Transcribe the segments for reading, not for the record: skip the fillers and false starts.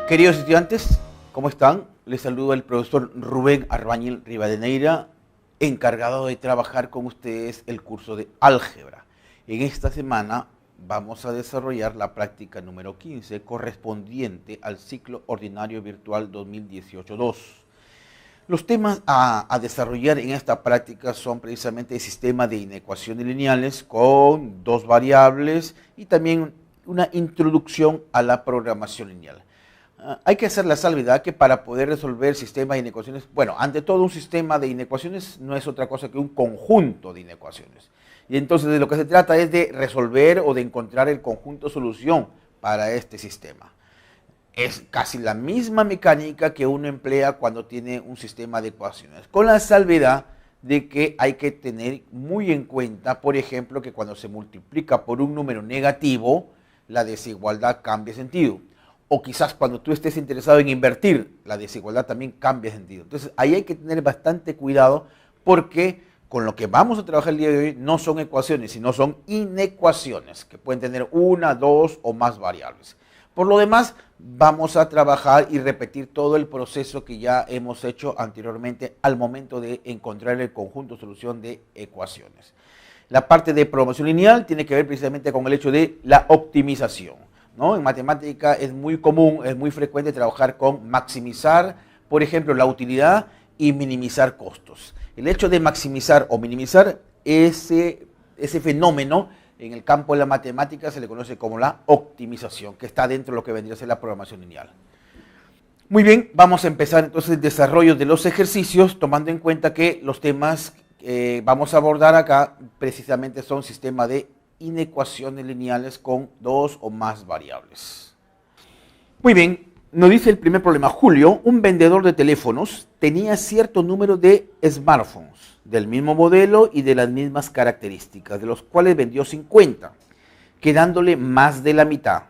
Queridos estudiantes, ¿cómo están? Les saluda el profesor Rubén Arbañil Rivadeneira, encargado de trabajar con ustedes el curso de álgebra. En esta semana vamos a desarrollar la práctica número 15 correspondiente al ciclo ordinario virtual 2018-2. Los temas a desarrollar en esta práctica son precisamente el sistema de inecuaciones lineales con dos variables y también una introducción a la programación lineal. Hay que hacer la salvedad que para poder resolver sistemas de inecuaciones, bueno, ante todo un sistema de inecuaciones no es otra cosa que un conjunto de inecuaciones. Y entonces de lo que se trata es de resolver o de encontrar el conjunto solución para este sistema. Es casi la misma mecánica que uno emplea cuando tiene un sistema de ecuaciones, con la salvedad de que hay que tener muy en cuenta, por ejemplo, que cuando se multiplica por un número negativo, la desigualdad cambia de sentido. O quizás cuando tú estés interesado en invertir, la desigualdad también cambia de sentido. Entonces ahí hay que tener bastante cuidado porque con lo que vamos a trabajar el día de hoy no son ecuaciones, sino son inecuaciones que pueden tener una, dos o más variables. Por lo demás, vamos a trabajar y repetir todo el proceso que ya hemos hecho anteriormente al momento de encontrar el conjunto solución de ecuaciones. La parte de programación lineal tiene que ver precisamente con el hecho de la optimización, ¿no? En matemática es muy común, es muy frecuente trabajar con maximizar, por ejemplo, la utilidad y minimizar costos. El hecho de maximizar o minimizar ese fenómeno en el campo de la matemática se le conoce como la optimización, que está dentro de lo que vendría a ser la programación lineal. Muy bien, vamos a empezar entonces el desarrollo de los ejercicios, tomando en cuenta que los temas que vamos a abordar acá precisamente son sistemas de inecuaciones lineales con dos o más variables. Muy bien, nos dice el primer problema. Julio, un vendedor de teléfonos, tenía cierto número de smartphones del mismo modelo y de las mismas características, de los cuales vendió 50, quedándole más de la mitad.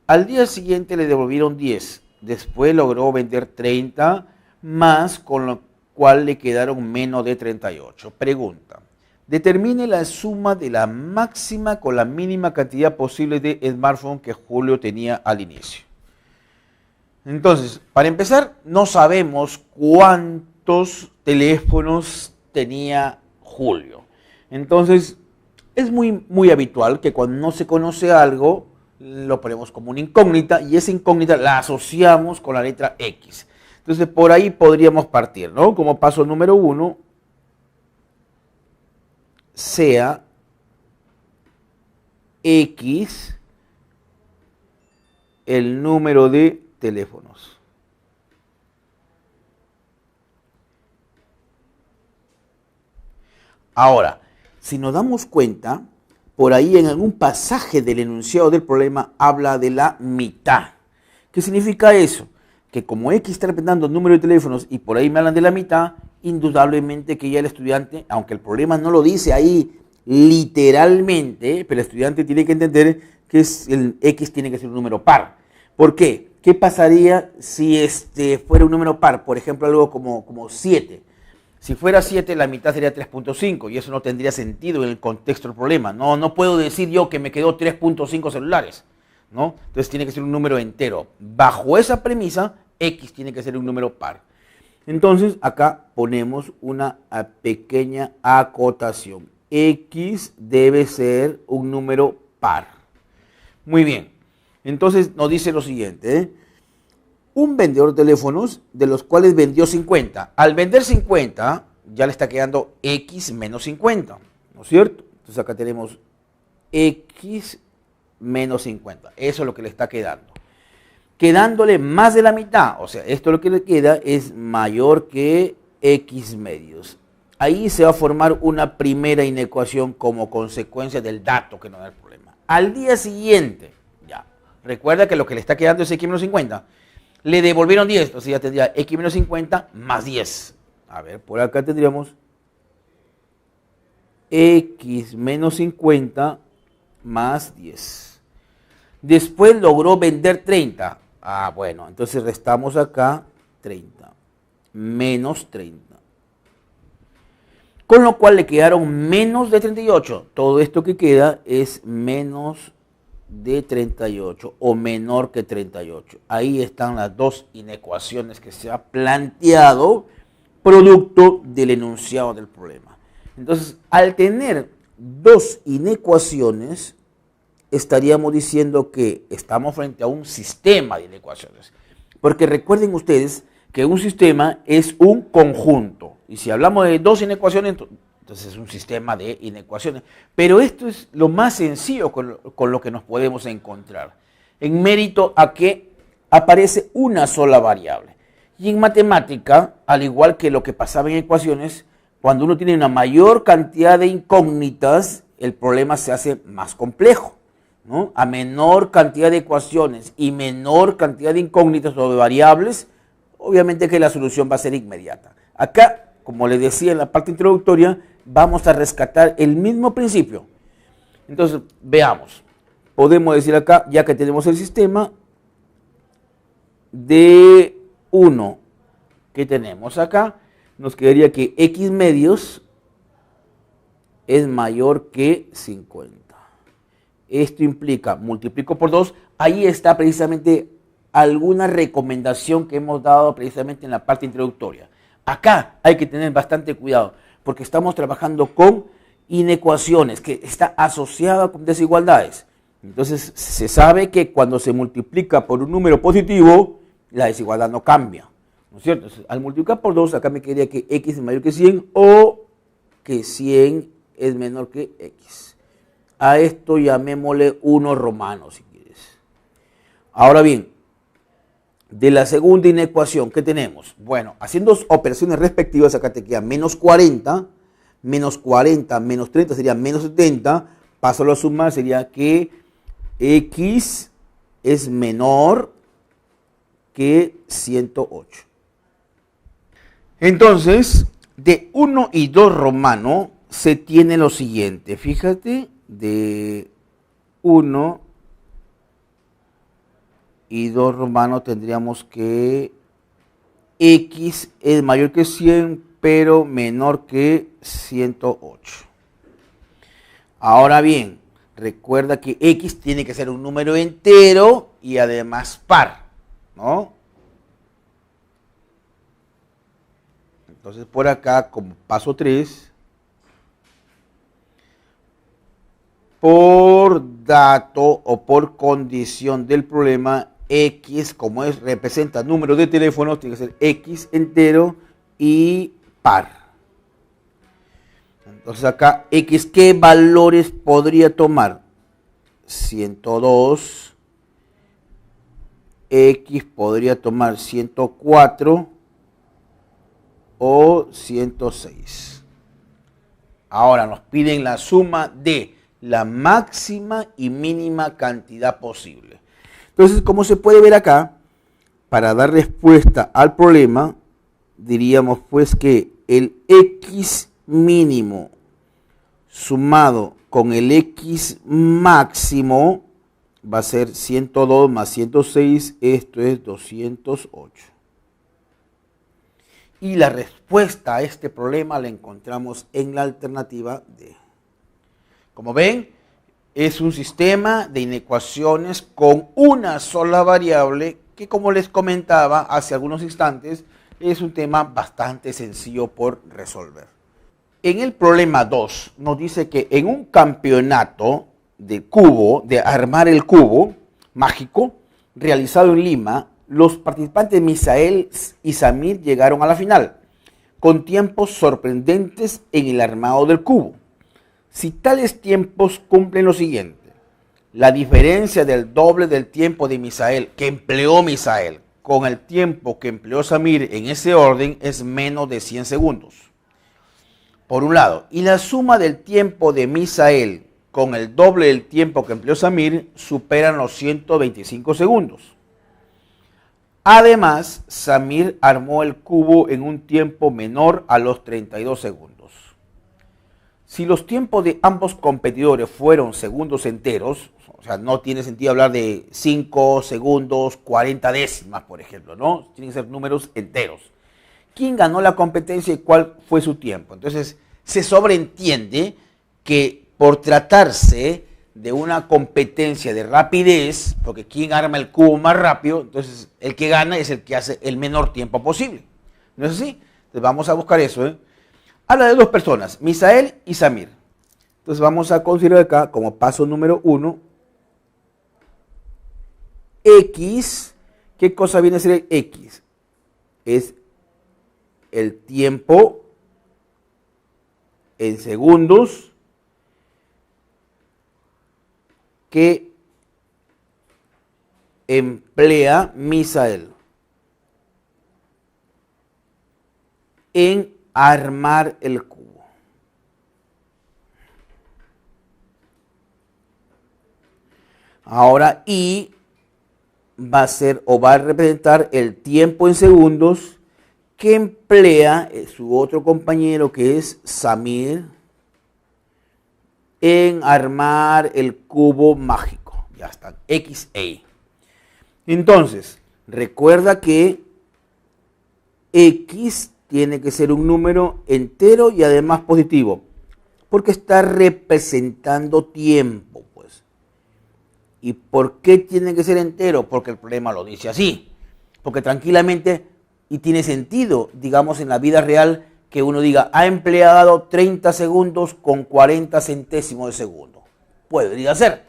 Al día siguiente le devolvieron 10, después logró vender 30 más, con lo cual le quedaron menos de 38. Pregunta. Determine la suma de la máxima con la mínima cantidad posible de smartphones que Julio tenía al inicio. Entonces, para empezar, no sabemos cuántos teléfonos tenía Julio. Entonces, es muy habitual que cuando no se conoce algo, lo ponemos como una incógnita y esa incógnita la asociamos con la letra X. Entonces, por ahí podríamos partir, ¿no? Como paso número 1, sea X el número de teléfonos. Ahora, si nos damos cuenta, por ahí en algún pasaje del enunciado del problema habla de la mitad. ¿Qué significa eso? Que como X está representando el número de teléfonos y por ahí me hablan de la mitad, indudablemente que ya el estudiante, aunque el problema no lo dice ahí literalmente, pero el estudiante tiene que entender que el X tiene que ser un número par. ¿Por qué? ¿Qué pasaría si fuera un número par? Por ejemplo, algo como 7. Si fuera 7, la mitad sería 3.5 y eso no tendría sentido en el contexto del problema. No puedo decir yo que me quedó 3.5 celulares, ¿no? Entonces tiene que ser un número entero. Bajo esa premisa, X tiene que ser un número par. Entonces acá ponemos una pequeña acotación. X debe ser un número par. Muy bien. Entonces nos dice lo siguiente, un vendedor de teléfonos de los cuales vendió 50. Al vender 50 ya le está quedando X menos 50, ¿no es cierto? Entonces acá tenemos X menos 50. Eso es lo que le está quedando. Quedándole más de la mitad, o sea, esto lo que le queda es mayor que X medios. Ahí se va a formar una primera inecuación como consecuencia del dato que nos da el problema. Al día siguiente, ya, recuerda que lo que le está quedando es X menos 50. Le devolvieron 10, entonces ya tendría X menos 50 más 10. A ver, por acá tendríamos X menos 50 más 10. Después logró vender 30. Ah, bueno, entonces restamos acá 30 menos 30. Con lo cual le quedaron menos de 38. Todo esto que queda es menos de 38 o menor que 38. Ahí están las dos inecuaciones que se ha planteado producto del enunciado del problema. Entonces, al tener dos inecuaciones, estaríamos diciendo que estamos frente a un sistema de inecuaciones. Porque recuerden ustedes que un sistema es un conjunto. Y si hablamos de dos inecuaciones, entonces es un sistema de inecuaciones. Pero esto es lo más sencillo con lo que nos podemos encontrar. En mérito a que aparece una sola variable. Y en matemática, al igual que lo que pasaba en ecuaciones, cuando uno tiene una mayor cantidad de incógnitas, el problema se hace más complejo, ¿no? A menor cantidad de ecuaciones y menor cantidad de incógnitas o de variables, obviamente que la solución va a ser inmediata. Acá, como les decía en la parte introductoria, vamos a rescatar el mismo principio. Entonces, veamos. Podemos decir acá, ya que tenemos el sistema de 1 que tenemos acá, nos quedaría que x medios es mayor que 50. Esto implica, multiplico por 2, ahí está precisamente alguna recomendación que hemos dado precisamente en la parte introductoria. Acá hay que tener bastante cuidado, porque estamos trabajando con inecuaciones, que está asociada con desigualdades. Entonces, se sabe que cuando se multiplica por un número positivo, la desigualdad no cambia, ¿no es cierto? Entonces, al multiplicar por 2, acá me quedaría que x es mayor que 100 o que 100 es menor que x. A esto llamémosle 1 romano, si quieres. Ahora bien, de la segunda inecuación, ¿qué tenemos? Bueno, haciendo operaciones respectivas, acá te queda menos 40, menos 30 sería menos 70, paso a sumar, sería que x es menor que 108. Entonces, de 1 y 2 romano se tiene lo siguiente, fíjate, de 1 y 2 romano tendríamos que x es mayor que 100, pero menor que 108. Ahora bien, recuerda que x tiene que ser un número entero y además par, ¿no? Entonces por acá, como paso 3, por dato o por condición del problema, x, como representa número de teléfono, tiene que ser x entero y par. Entonces acá, x, ¿qué valores podría tomar? 102, x podría tomar 104 o 106. Ahora nos piden la suma de la máxima y mínima cantidad posible. Entonces, como se puede ver acá, para dar respuesta al problema, diríamos pues que el x mínimo sumado con el x máximo va a ser 102 más 106, esto es 208. Y la respuesta a este problema la encontramos en la alternativa D. Como ven, es un sistema de inecuaciones con una sola variable que, como les comentaba hace algunos instantes, es un tema bastante sencillo por resolver. En el problema 2 nos dice que en un campeonato de cubo, de armar el cubo mágico, realizado en Lima, los participantes Misael y Samir llegaron a la final, con tiempos sorprendentes en el armado del cubo. Si tales tiempos cumplen lo siguiente: la diferencia del doble del tiempo de Misael, que empleó Misael, con el tiempo que empleó Samir en ese orden es menos de 100 segundos. Por un lado, y la suma del tiempo de Misael con el doble del tiempo que empleó Samir superan los 125 segundos. Además, Samir armó el cubo en un tiempo menor a los 32 segundos. Si los tiempos de ambos competidores fueron segundos enteros, o sea, no tiene sentido hablar de 5 segundos, 40 décimas, por ejemplo, ¿no? Tienen que ser números enteros. ¿Quién ganó la competencia y cuál fue su tiempo? Entonces, se sobreentiende que por tratarse de una competencia de rapidez, porque quien arma el cubo más rápido, entonces el que gana es el que hace el menor tiempo posible. ¿No es así? Entonces vamos a buscar eso, ¿eh? Habla de dos personas, Misael y Samir. Entonces vamos a considerar acá como paso número 1, X. ¿Qué cosa viene a ser el X? Es el tiempo en segundos que emplea Misael en armar el cubo. Ahora Y va a ser o va a representar el tiempo en segundos que emplea su otro compañero, que es Samir, en armar el cubo mágico. Ya está, X e Y. Entonces, recuerda que X tiene que ser un número entero y además positivo, porque está representando tiempo, pues. ¿Y por qué tiene que ser entero? Porque el problema lo dice así. Porque tranquilamente, y tiene sentido, digamos, en la vida real, que uno diga, ha empleado 30 segundos con 40 centésimos de segundo. Podría ser.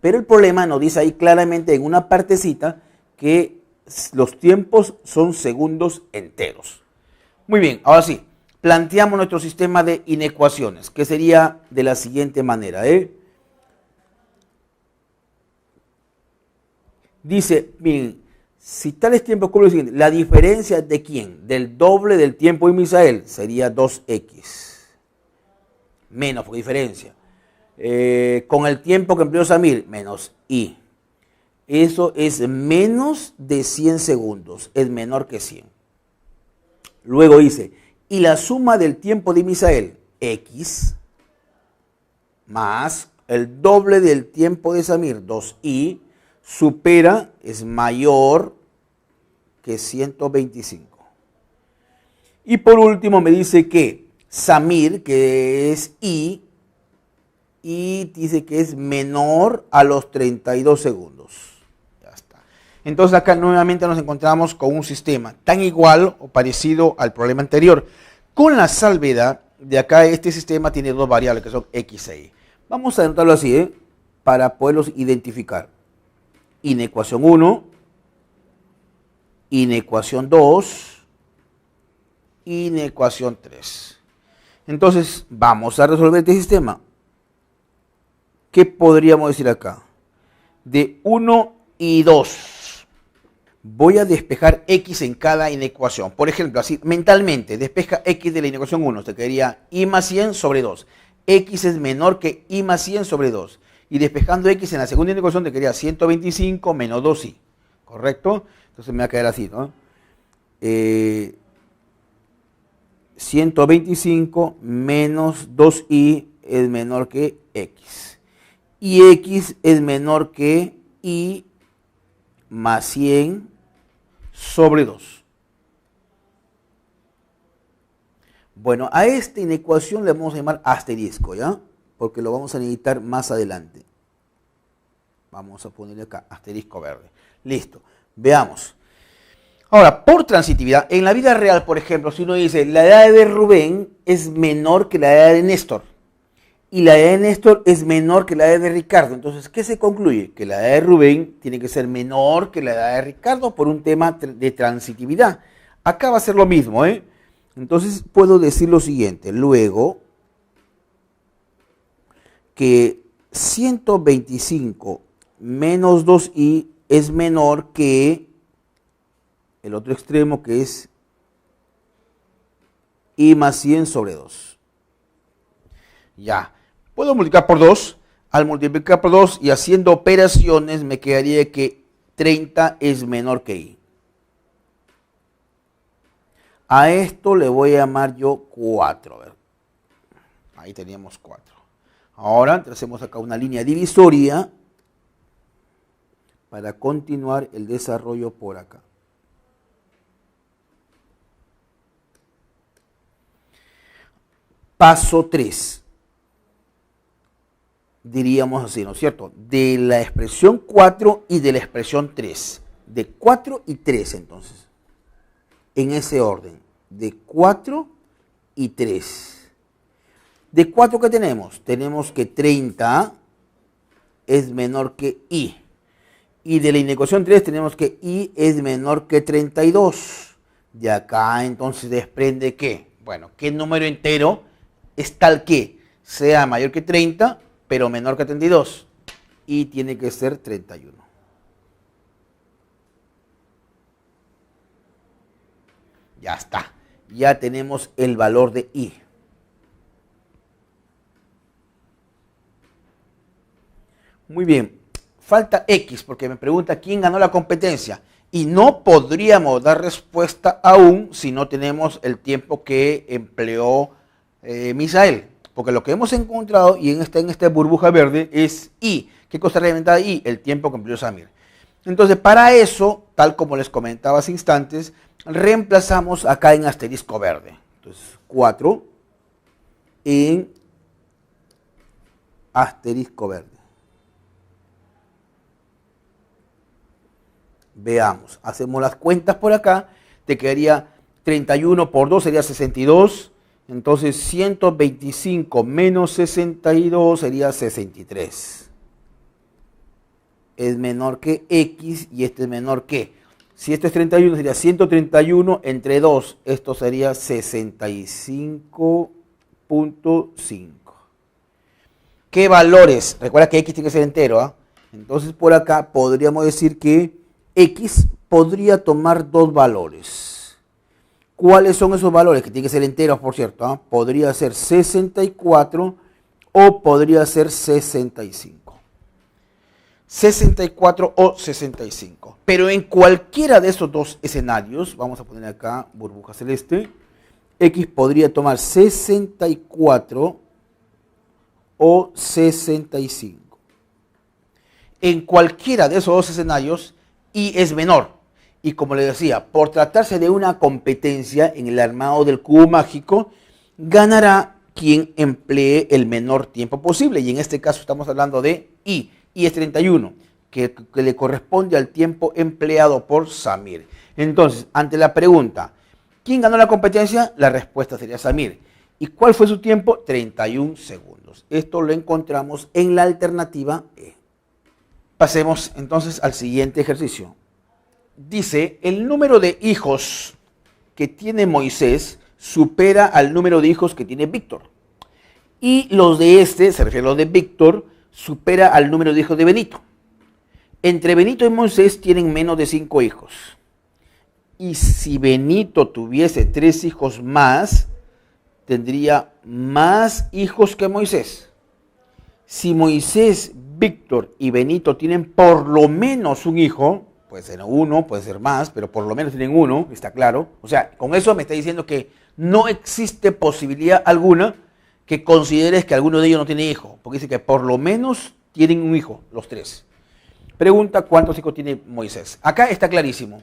Pero el problema nos dice ahí claramente en una partecita que los tiempos son segundos enteros. Muy bien, ahora sí, planteamos nuestro sistema de inecuaciones, que sería de la siguiente manera, Dice, miren, si tales tiempos como lo siguiente, la diferencia de quién, del doble del tiempo de Misael, sería 2x. Menos, por diferencia. Con el tiempo que empleó Samir, menos y. Eso es menos de 100 segundos, es menor que 100. Luego dice, y la suma del tiempo de Misael, x, más el doble del tiempo de Samir, 2y, supera, es mayor que 125. Y por último me dice que Samir, que es y dice que es menor a los 32 segundos. Ya está. Entonces acá nuevamente nos encontramos con un sistema tan igual o parecido al problema anterior, con la salvedad de acá este sistema tiene dos variables que son x e y. Vamos a anotarlo así, para poderlos identificar. Inecuación 1, inecuación 2, inecuación 3. Entonces, vamos a resolver este sistema. ¿Qué podríamos decir acá? De 1 y 2. Voy a despejar x en cada inecuación. Por ejemplo, así mentalmente, despeja x de la inecuación 1. Te quedaría y más 100 sobre 2. X es menor que y más 100 sobre 2. Y despejando x en la segunda inecuación te quedaría 125 menos 2y. ¿Correcto? Entonces me va a quedar así, ¿no? 125 menos 2y es menor que x. Y x es menor que y más 100 sobre 2. Bueno, a esta inecuación le vamos a llamar asterisco, ¿ya? Porque lo vamos a necesitar más adelante. Vamos a ponerle acá, asterisco verde. Listo, veamos. Ahora, por transitividad, en la vida real, por ejemplo, si uno dice la edad de Rubén es menor que la edad de Néstor y la edad de Néstor es menor que la edad de Ricardo, entonces, ¿qué se concluye? Que la edad de Rubén tiene que ser menor que la edad de Ricardo por un tema de transitividad. Acá va a ser lo mismo, Entonces, puedo decir lo siguiente, luego que 125 menos 2y es menor que el otro extremo, que es y más 100 sobre 2. Ya, puedo multiplicar por 2. Al multiplicar por 2 y haciendo operaciones me quedaría que 30 es menor que y. A esto le voy a llamar yo 4. A ver. Ahí teníamos 4. Ahora hacemos acá una línea divisoria para continuar el desarrollo por acá. Paso 3. diríamos así, ¿no es cierto? De la expresión 4 y de la expresión 3. De 4 y 3, entonces. En ese orden. De 4 y 3. De 4, ¿qué tenemos? Tenemos que 30 es menor que i. Y de la inecuación 3 tenemos que i es menor que 32. De acá entonces desprende que, bueno, ¿qué número entero es tal que sea mayor que 30, pero menor que 32? Y tiene que ser 31. Ya está. Ya tenemos el valor de i. Muy bien. Falta x porque me pregunta quién ganó la competencia. Y no podríamos dar respuesta aún si no tenemos el tiempo que empleó Misael. Porque lo que hemos encontrado y en esta burbuja verde es i. ¿Qué cosa representa i? El tiempo que empleó Samir. Entonces, para eso, tal como les comentaba hace instantes, reemplazamos acá en asterisco verde. Entonces, 4 en asterisco verde. Veamos, hacemos las cuentas por acá, te quedaría 31 por 2 sería 62, entonces 125 menos 62 sería 63. Es menor que x y este es menor que, si este es 31 sería 131 entre 2, esto sería 65.5. ¿Qué valores? Recuerda que x tiene que ser entero, ¿ah? Entonces por acá podríamos decir que x podría tomar dos valores. ¿Cuáles son esos valores? Que tienen que ser enteros, por cierto, ¿ah? Podría ser 64 o podría ser 65. 64 o 65. Pero en cualquiera de esos dos escenarios, vamos a poner acá burbuja celeste, x podría tomar 64 o 65. En cualquiera de esos dos escenarios, i es menor. Y como les decía, por tratarse de una competencia en el armado del cubo mágico, ganará quien emplee el menor tiempo posible. Y en este caso estamos hablando de i. I es 31, que le corresponde al tiempo empleado por Samir. Entonces, ante la pregunta, ¿quién ganó la competencia? La respuesta sería Samir. ¿Y cuál fue su tiempo? 31 segundos. Esto lo encontramos en la alternativa E. Pasemos entonces al siguiente ejercicio. Dice, el número de hijos que tiene Moisés supera al número de hijos que tiene Víctor. Y los de este, se refiere a los de Víctor, supera al número de hijos de Benito. Entre Benito y Moisés tienen menos de 5 hijos. Y si Benito tuviese 3 hijos más, tendría más hijos que Moisés. Si Moisés, Víctor y Benito tienen por lo menos un hijo, puede ser uno, puede ser más, pero por lo menos tienen uno, está claro. O sea, con eso me está diciendo que no existe posibilidad alguna que consideres que alguno de ellos no tiene hijo, porque dice que por lo menos tienen un hijo, los 3. Pregunta cuántos hijos tiene Moisés. Acá está clarísimo.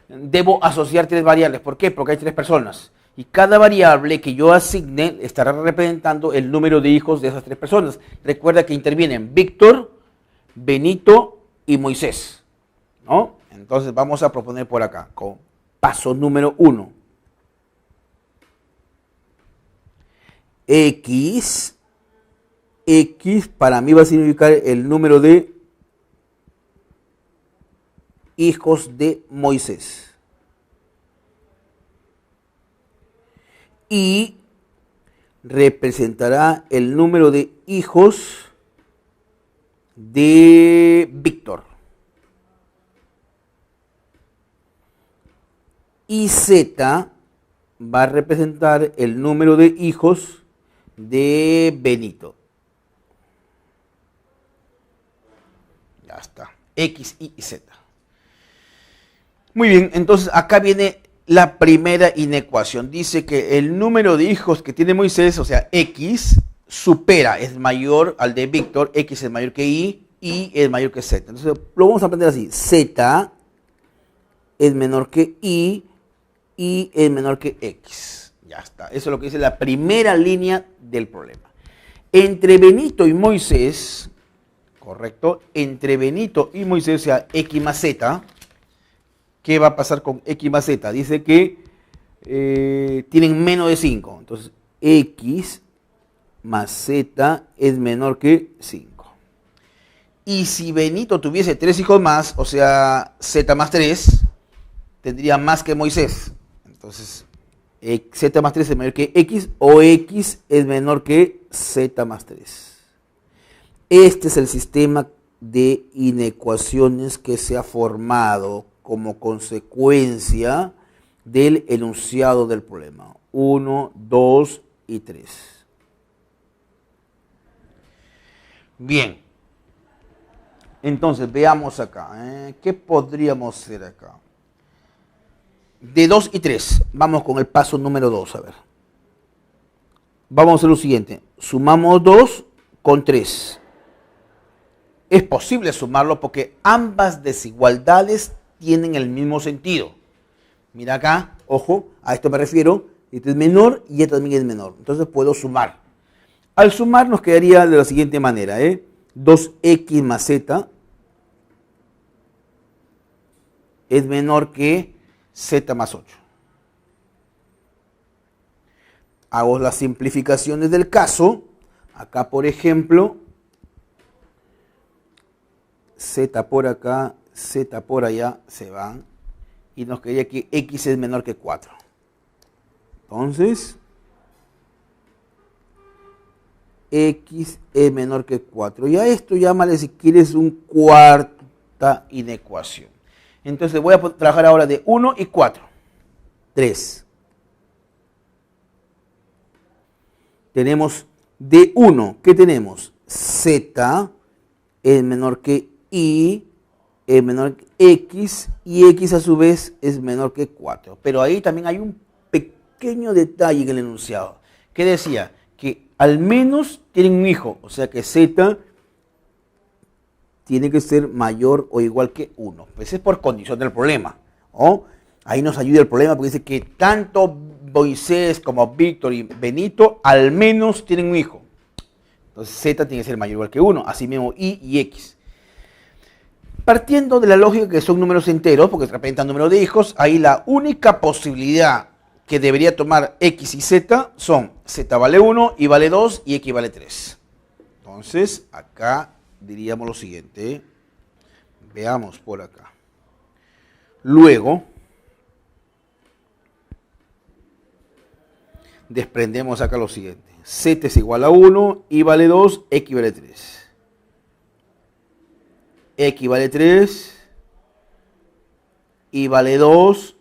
Debo asociar 3 variables. ¿Por qué? Porque hay 3 personas. Y cada variable que yo asigne estará representando el número de hijos de esas 3 personas. Recuerda que intervienen Víctor, Benito y Moisés, ¿no? Entonces vamos a proponer por acá, con paso número 1. X para mí va a significar el número de hijos de Moisés. Y representará el número de hijos de Víctor. Y Z va a representar el número de hijos de Benito. Ya está. X, Y y Z. Muy bien, entonces acá viene la primera inecuación. Dice que el número de hijos que tiene Moisés, o sea, X, supera, es mayor al de Víctor, X es mayor que Y es mayor que Z. Entonces lo vamos a aprender así. Z es menor que Y es menor que X. Ya está. Eso es lo que dice la primera línea del problema. Entre Benito y Moisés Correcto. Entre Benito y Moisés, o sea, X más Z. ¿Qué va a pasar con X más Z? Dice que tienen menos de 5. Entonces, X más Z es menor que 5. Y si Benito tuviese 3 hijos más, o sea, Z más 3, tendría más que Moisés. Entonces, Z más 3 es menor que X, o X es menor que Z más 3. Este es el sistema de inecuaciones que se ha formado como consecuencia del enunciado del problema. 1, 2 y 3. Bien. Entonces, veamos acá. ¿Qué podríamos hacer acá? De 2 y 3. Vamos con el paso número 2. A ver. Vamos a hacer lo siguiente. Sumamos 2 con 3. Es posible sumarlo porque ambas desigualdades tienen el mismo sentido. Mira acá, ojo, a esto me refiero. Este es menor y este también es menor. Entonces puedo sumar. Al sumar nos quedaría de la siguiente manera. 2x más z es menor que z más 8. Hago las simplificaciones del caso. Acá, por ejemplo, z por acá, z por allá se van. Y nos quedaría que x es menor que 4. Entonces, x es menor que 4. Y a esto llámale, si quieres, un cuarta inecuación. Entonces voy a trabajar ahora de 1 y 4. 3. Tenemos de 1, ¿qué tenemos? Z es menor que y es menor que x, y x a su vez es menor que 4. Pero ahí también hay un pequeño detalle en el enunciado, que decía que al menos tienen un hijo, o sea que z tiene que ser mayor o igual que 1. Pues es por condición del problema. Ahí nos ayuda el problema porque dice que tanto Moisés como Víctor y Benito al menos tienen un hijo. Entonces z tiene que ser mayor o igual que 1, así mismo y x. Partiendo de la lógica que son números enteros, porque representan número de hijos, ahí la única posibilidad que debería tomar x y z son z vale 1, y vale 2 y x vale 3. Entonces, acá diríamos lo siguiente. Veamos por acá. Luego, desprendemos acá lo siguiente. Z es igual a 1, y vale 2, x vale 3. X vale 3, y vale 2,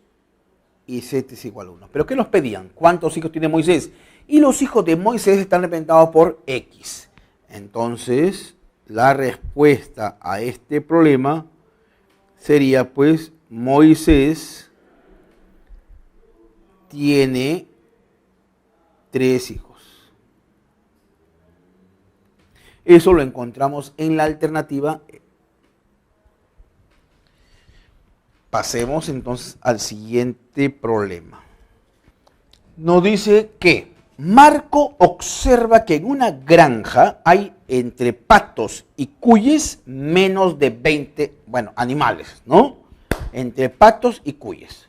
y z es igual a 1. ¿Pero qué nos pedían? ¿Cuántos hijos tiene Moisés? Y los hijos de Moisés están representados por x. Entonces, la respuesta a este problema sería, pues, Moisés tiene 3 hijos. Eso lo encontramos en la alternativa E. Pasemos entonces al siguiente problema. Nos dice que Marco observa que en una granja hay entre patos y cuyes menos de 20, animales, ¿no? Entre patos y cuyes.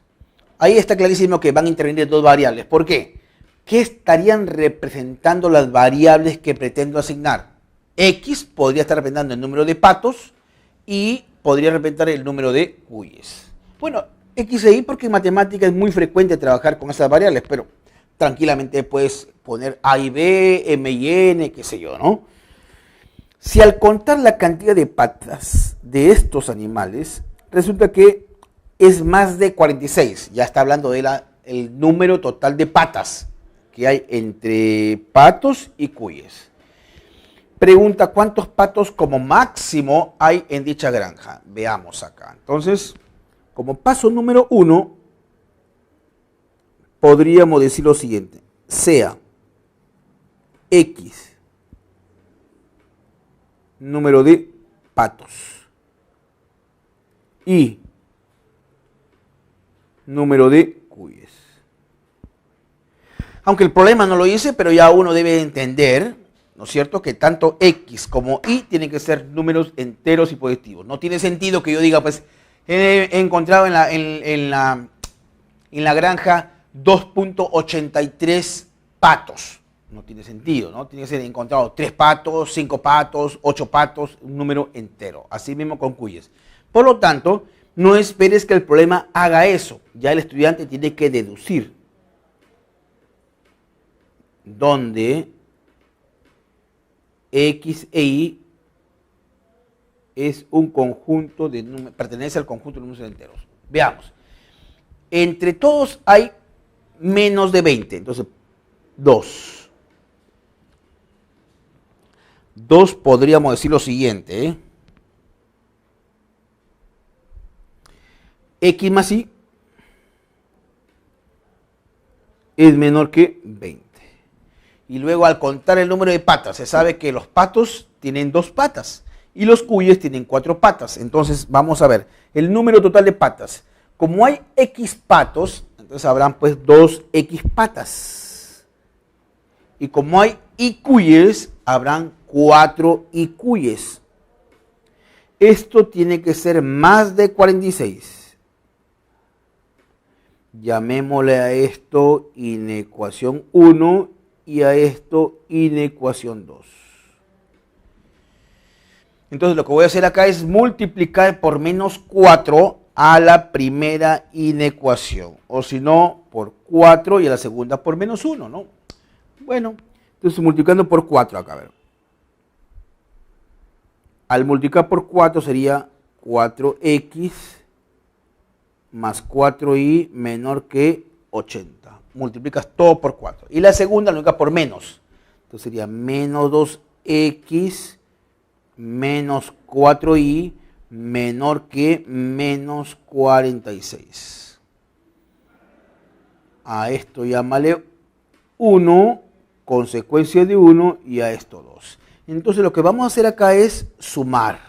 Ahí está clarísimo que van a intervenir dos variables. ¿Por qué? ¿Qué estarían representando las variables que pretendo asignar? X podría estar representando el número de patos y podría representar el número de cuyes. Bueno, X e Y porque en matemática es muy frecuente trabajar con esas variables, pero tranquilamente puedes poner A y B, M y N, qué sé yo, ¿no? Si al contar la cantidad de patas de estos animales, resulta que es más de 46, ya está hablando de el número total de patas que hay entre patos y cuyes. Pregunta, ¿cuántos patos como máximo hay en dicha granja? Veamos acá. Entonces, como paso número 1, podríamos decir lo siguiente. Sea X número de patos y número de cuyes. Aunque el problema no lo dice, pero ya uno debe entender ¿no es cierto?, que tanto X como Y tienen que ser números enteros y positivos. No tiene sentido que yo diga, pues, he encontrado en la granja 2.83 patos. No tiene sentido, ¿no? Tiene que ser encontrado 3 patos, 5 patos, 8 patos, un número entero. Así mismo con cuyes. Por lo tanto, no esperes que el problema haga eso. Ya el estudiante tiene que deducir donde X e Y es un conjunto de números, pertenece al conjunto de números enteros. Veamos. Entre todos hay menos de 20. Entonces, 2. 2 podríamos decir lo siguiente, ¿eh? X más Y es menor que 20. Y luego al contar el número de patas, se sabe que los patos tienen 2 patas y los cuyes tienen 4 patas. Entonces vamos a ver el número total de patas. Como hay X patos, entonces habrán pues 2X patas. Y como hay Y cuyes, habrán 4 Y cuyes. Esto tiene que ser más de 46. Llamémosle a esto inecuación 1 y a esto inecuación 2. Entonces lo que voy a hacer acá es multiplicar por menos 4 a la primera inecuación. O si no, por 4 y a la segunda por menos 1, ¿no? Bueno, entonces multiplicando por 4 acá, a ver. Al multiplicar por 4 sería 4X más 4Y menor que 80. Multiplicas todo por 4. Y la segunda lo multiplicas por menos. Entonces sería menos 2X menos 4Y menor que menos 46. A esto llámale 1, consecuencia de 1, y a esto 2. Entonces lo que vamos a hacer acá es sumar.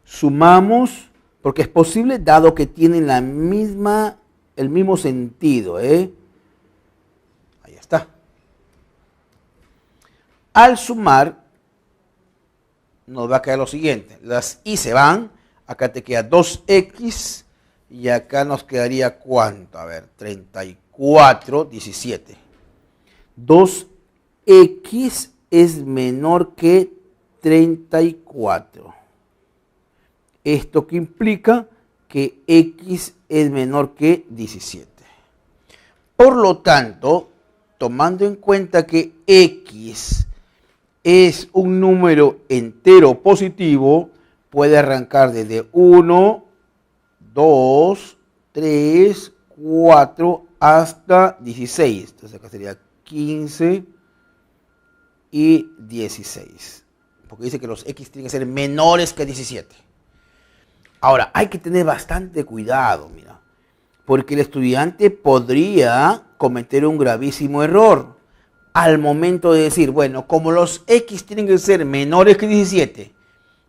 Sumamos, porque es posible, dado que tienen el mismo sentido, ¿eh? Ahí está. Al sumar, nos va a quedar lo siguiente. Las Y se van, acá te queda 2X, y acá nos quedaría ¿cuánto? A ver, 34, 17. 2X es menor que 34. Esto que implica que X es menor que 17. Por lo tanto, tomando en cuenta que X es un número entero positivo, puede arrancar desde 1, 2, 3, 4 hasta 16. Entonces acá sería 15 y 16. Porque dice que los X tienen que ser menores que 17. Ahora, hay que tener bastante cuidado, mira, porque el estudiante podría cometer un gravísimo error al momento de decir, bueno, como los X tienen que ser menores que 17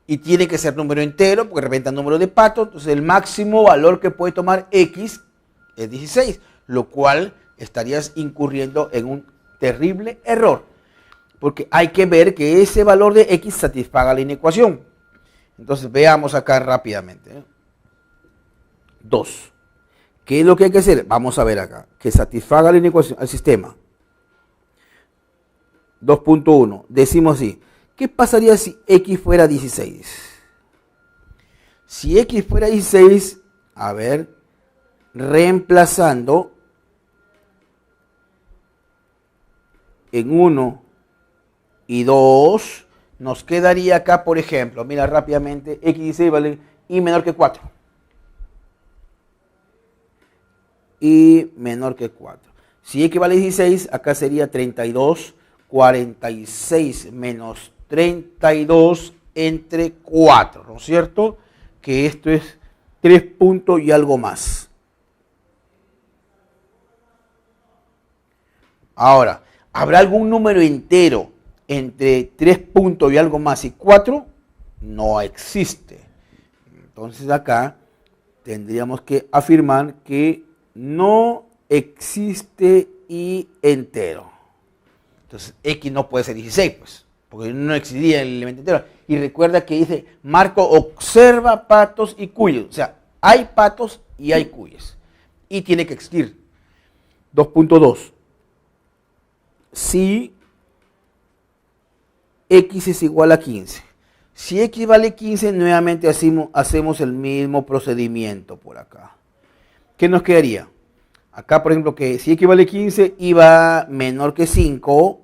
y tiene que ser número entero, porque representa número de patos, entonces el máximo valor que puede tomar X es 16, lo cual estarías incurriendo en un terrible error, porque hay que ver que ese valor de X satisfaga la inecuación. Entonces veamos acá rápidamente. 2. ¿Qué es lo que hay que hacer? Vamos a ver acá. Que satisfaga la inecuación al sistema. 2.1. Decimos así. ¿Qué pasaría si X fuera 16? Si X fuera 16, a ver, reemplazando en 1 y 2, nos quedaría acá, por ejemplo, mira rápidamente, X16 vale Y menor que 4. Y menor que 4. Si X vale 16, acá sería 32, 46 menos 32 entre 4, ¿no es cierto? Que esto es 3 puntos y algo más. Ahora, ¿habrá algún número entero entre 3 puntos y algo más y 4? No existe. Entonces acá tendríamos que afirmar que no existe Y entero. Entonces, x no puede ser 16, pues, porque no existiría el elemento entero. Y recuerda que dice, Marco observa patos y cuyes. O sea, hay patos y hay cuyes. Y tiene que existir. 2.2. Si x es igual a 15. Si x vale 15, nuevamente hacemos el mismo procedimiento por acá. ¿Qué nos quedaría? Acá, por ejemplo, que si x vale 15, y va menor que 5.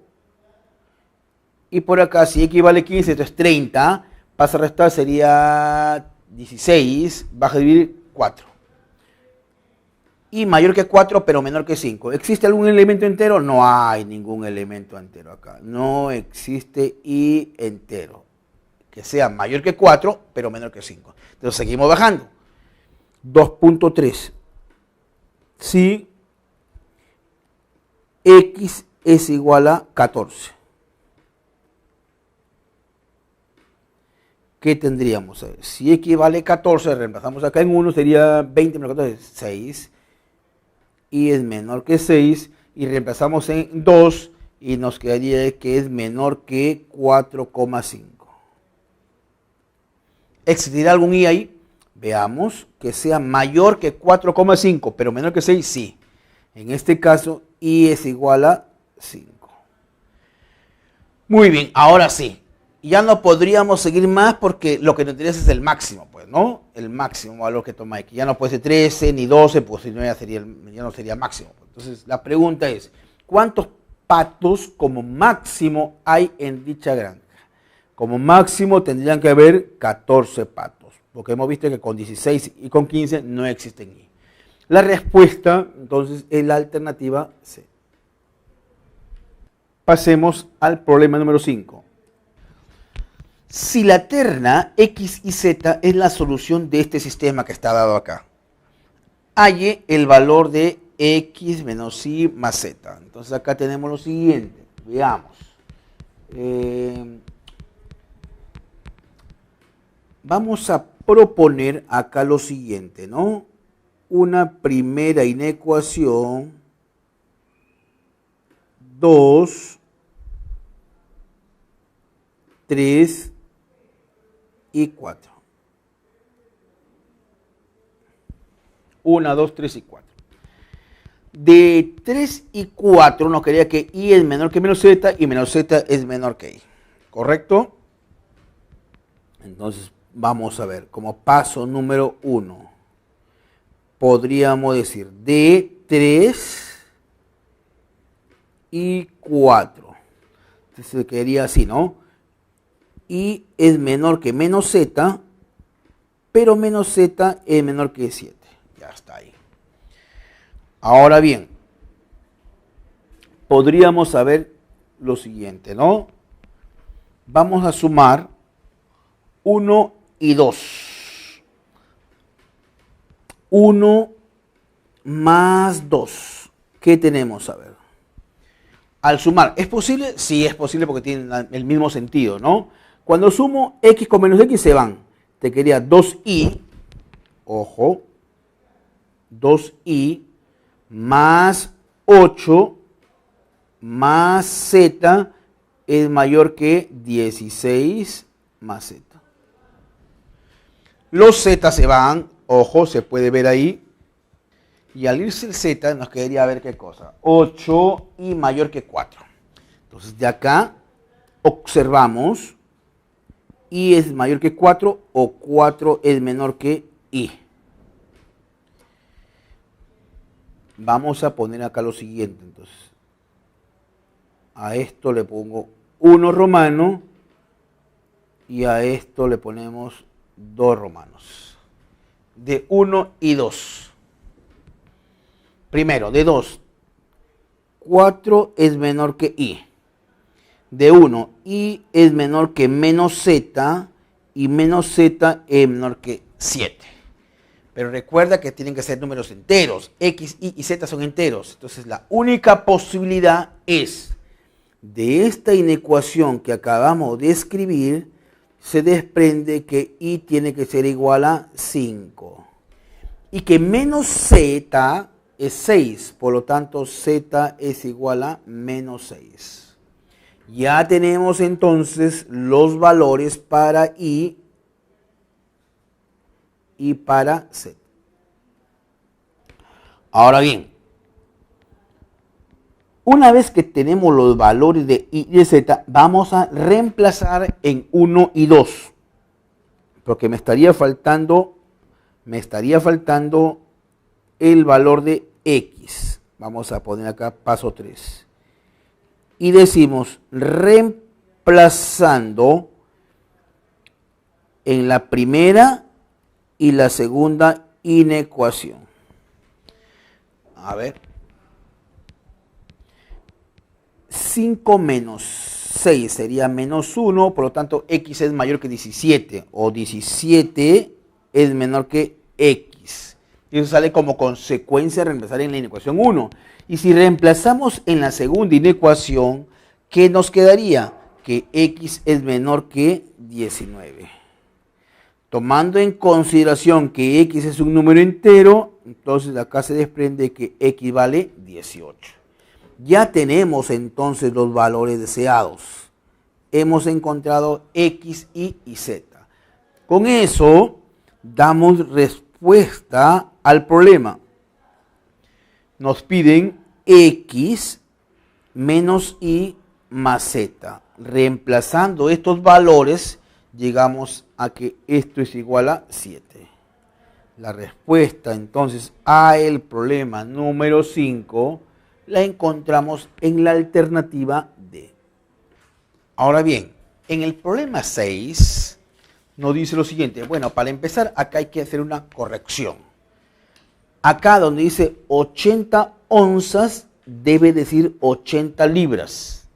Y por acá, si x vale 15, esto es 30. Pasa a restar, sería 16. Baja a dividir 4. Y mayor que 4, pero menor que 5. ¿Existe algún elemento entero? No hay ningún elemento entero acá. No existe y entero. Que sea mayor que 4, pero menor que 5. Entonces seguimos bajando. 2.3. Si x es igual a 14. ¿Qué tendríamos? Si x vale 14, reemplazamos acá en 1, sería 20 menos 14, 6. Y es menor que 6, y reemplazamos en 2, y nos quedaría que es menor que 4,5. ¿Existirá algún i ahí? Veamos que sea mayor que 4,5, pero menor que 6, sí. En este caso, i es igual a 5. Muy bien, ahora sí. Ya no podríamos seguir más porque lo que nos interesa es el máximo, pues, ¿no? El máximo valor que toma x. Ya no puede ser 13 ni 12, pues si no ya no sería máximo. Entonces, la pregunta es, ¿cuántos patos como máximo hay en dicha granja? Como máximo tendrían que haber 14 patos, porque hemos visto que con 16 y con 15 no existen y. La respuesta, entonces, es la alternativa C. Pasemos al problema número 5. Si la terna x y z es la solución de este sistema que está dado acá, halle el valor de x menos y más z. Entonces acá tenemos lo siguiente. Veamos. Vamos a proponer acá lo siguiente, ¿no? Una primera inecuación, 2, 3 y 4. 1, 2, 3 y 4. De 3 y 4 nos quedaría que i es menor que menos z y menos z es menor que i. ¿Correcto? Entonces vamos a ver, como paso número 1, podríamos decir de 3 y 4. Entonces quedaría así, ¿no? I es menor que menos z, pero menos z es menor que 7. Ya está ahí. Ahora bien, podríamos saber lo siguiente, ¿no? Vamos a sumar 1 y 2. 1 más 2. ¿Qué tenemos? A ver. Al sumar, ¿es posible? Sí, es posible porque tienen el mismo sentido, ¿no? Cuando sumo x con menos x se van. Te quedaría 2i, ojo, 2i más 8 más z es mayor que 16 más z. Los z se van, ojo, se puede ver ahí. Y al irse el z nos quedaría a ver qué cosa. 8 y mayor que 4. Entonces de acá observamos i es mayor que 4 o 4 es menor que i. Vamos a poner acá lo siguiente. Entonces, a esto le pongo 1 romano y a esto le ponemos 2 romanos. De 1 y 2. Primero, de 2, 4 es menor que i. De 1, i es menor que menos z y menos z es menor que 7. Pero recuerda que tienen que ser números enteros. X, y y z son enteros. Entonces la única posibilidad es, de esta inecuación que acabamos de escribir, se desprende que i tiene que ser igual a 5. Y que menos z es 6. Por lo tanto, z es igual a menos 6. Ya tenemos entonces los valores para I y para Z. Ahora bien, una vez que tenemos los valores de I y de Z, vamos a reemplazar en 1 y 2. Porque me estaría faltando el valor de X. Vamos a poner acá paso 3. Y decimos reemplazando en la primera y la segunda inecuación. A ver. 5 menos 6 sería menos 1, por lo tanto X es mayor que 17, o 17 es menor que X. Y eso sale como consecuencia de reemplazar en la inecuación 1. Y si reemplazamos en la segunda inecuación, ¿qué nos quedaría? Que X es menor que 19. Tomando en consideración que X es un número entero, entonces acá se desprende que X vale 18. Ya tenemos entonces los valores deseados. Hemos encontrado X, Y y Z. Con eso damos respuesta al problema. Nos piden X menos Y más Z. Reemplazando estos valores, llegamos a que esto es igual a 7. La respuesta entonces a el problema número 5 la encontramos en la alternativa D. Ahora bien, en el problema 6 nos dice lo siguiente. Bueno, para empezar, acá hay que hacer una corrección. Acá donde dice 80 onzas, debe decir 80 libras.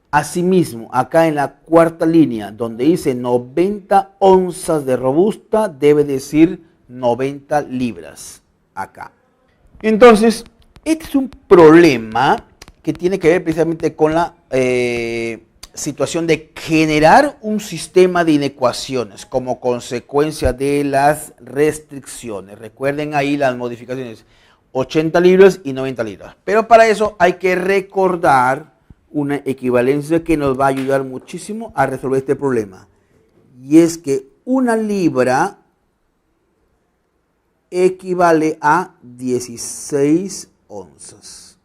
Asimismo, acá en la cuarta línea, donde dice 90 onzas de robusta, debe decir 90 libras. Acá. Entonces, este es un problema que tiene que ver precisamente con la situación de generar un sistema de inecuaciones como consecuencia de las restricciones. Recuerden ahí las modificaciones, 80 libras y 90 libras. Pero para eso hay que recordar una equivalencia que nos va a ayudar muchísimo a resolver este problema. Y es que una libra equivale a 16 onzas.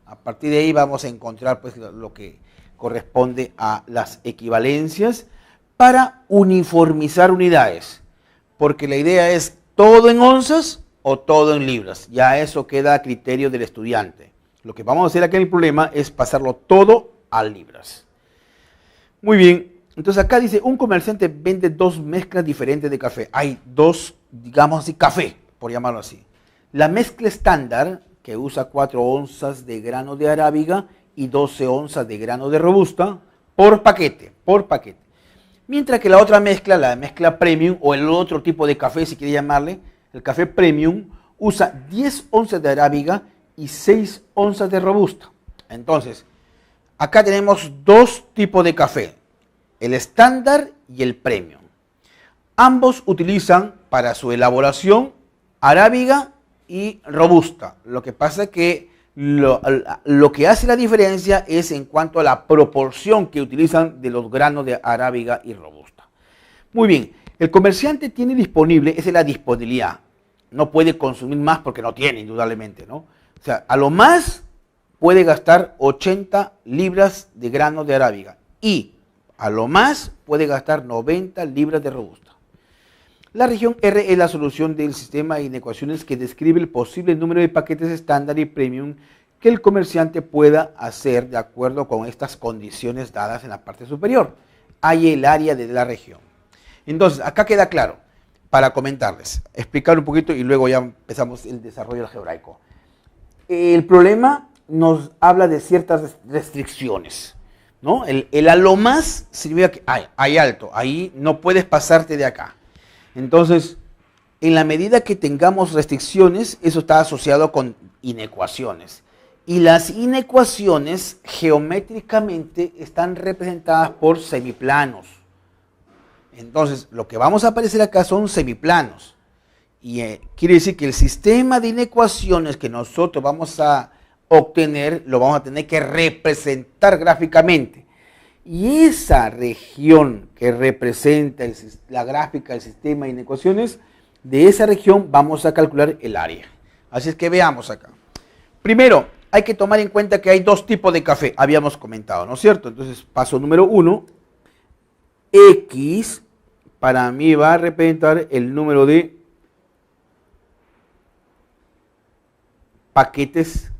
A partir de ahí vamos a encontrar pues lo que corresponde a las equivalencias para uniformizar unidades, porque la idea es todo en onzas o todo en libras. Ya eso queda a criterio del estudiante. Lo que vamos a hacer aquí en el problema es pasarlo todo a libras. Muy bien, entonces acá dice un comerciante vende dos mezclas diferentes de café. Hay dos, digamos así, café, por llamarlo así. La mezcla estándar, que usa 4 onzas de grano de arábiga y 12 onzas de grano de robusta por paquete. Mientras que la otra mezcla, la mezcla premium o el otro tipo de café, si quiere llamarle, el café premium, usa 10 onzas de arábiga y 6 onzas de robusta. Entonces, acá tenemos dos tipos de café, el estándar y el premium. Ambos utilizan para su elaboración arábiga y robusta. Lo que pasa es que lo que hace la diferencia es en cuanto a la proporción que utilizan de los granos de arábiga y robusta. Muy bien, el comerciante tiene disponible, esa es la disponibilidad. No puede consumir más porque no tiene, indudablemente, ¿no? O sea, a lo más puede gastar 80 libras de grano de arábiga y a lo más puede gastar 90 libras de robusta. La región R es la solución del sistema de inecuaciones que describe el posible número de paquetes estándar y premium que el comerciante pueda hacer de acuerdo con estas condiciones dadas en la parte superior. Hay el área de la región. Entonces, acá queda claro, para comentarles, explicar un poquito y luego ya empezamos el desarrollo algebraico. El problema nos habla de ciertas restricciones, ¿no? El a lo más significa que hay alto, ahí no puedes pasarte de acá. Entonces, en la medida que tengamos restricciones, eso está asociado con inecuaciones. Y las inecuaciones geométricamente están representadas por semiplanos. Entonces, lo que vamos a aparecer acá son semiplanos. Y quiere decir que el sistema de inecuaciones que nosotros vamos a obtener, lo vamos a tener que representar gráficamente. Y esa región que representa la gráfica del sistema de inecuaciones, de esa región vamos a calcular el área. Así es que veamos acá. Primero, hay que tomar en cuenta que hay dos tipos de café, habíamos comentado, ¿no es cierto? Entonces, paso número 1, X para mí va a representar el número de paquetes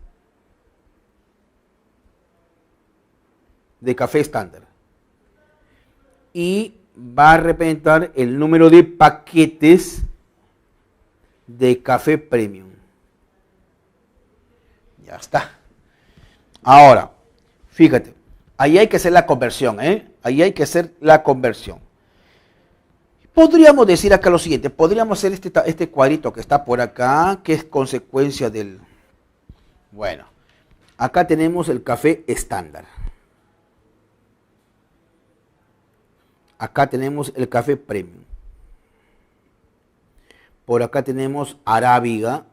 de café estándar. Y va a representar el número de paquetes de café premium. Ya está. Ahora, fíjate, ahí hay que hacer la conversión, ¿eh? Ahí hay que hacer la conversión. Podríamos decir acá lo siguiente, podríamos hacer este cuadrito que está por acá, que es consecuencia del... Bueno, acá tenemos el café estándar. Acá tenemos el café premium. Por acá tenemos arábiga.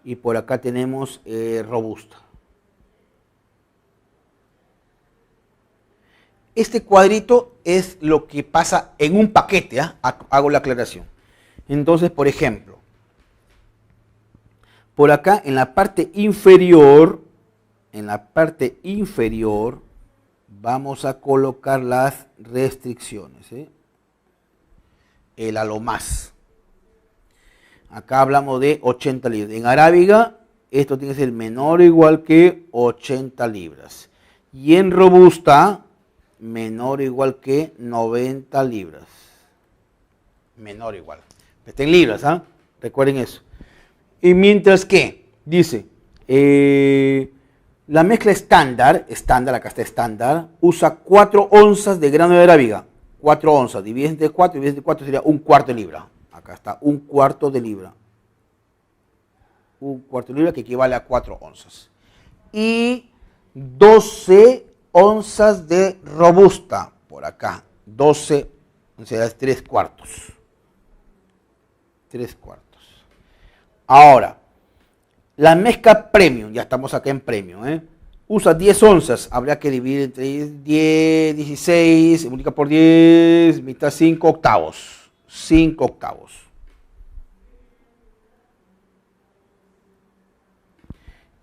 Y por acá tenemos robusta. Este cuadrito es lo que pasa en un paquete, ¿eh? Hago la aclaración. Entonces, por ejemplo, por acá en la parte inferior, vamos a colocar las restricciones, ¿eh? El a lo más. Acá hablamos de 80 libras. En arábiga, esto tiene que ser menor o igual que 80 libras. Y en robusta, menor o igual que 90 libras. Menor o igual. Está en libras, ¿ah? Recuerden eso. Y mientras que, dice, la mezcla estándar, acá está estándar, usa 4 onzas de grano de arábiga. 4 onzas, divididas entre 4, divididas entre 4 sería un cuarto de libra. Acá está, un cuarto de libra. Un cuarto de libra que equivale a 4 onzas. Y 12 onzas de robusta, por acá. 12, o sea, es 3 cuartos. 3 cuartos. Ahora, la mezcla premium, ya estamos acá en premium, ¿eh? Usa 10 onzas, habría que dividir entre 10, 16, se multiplica por 10, mitad 5 octavos. 5 octavos.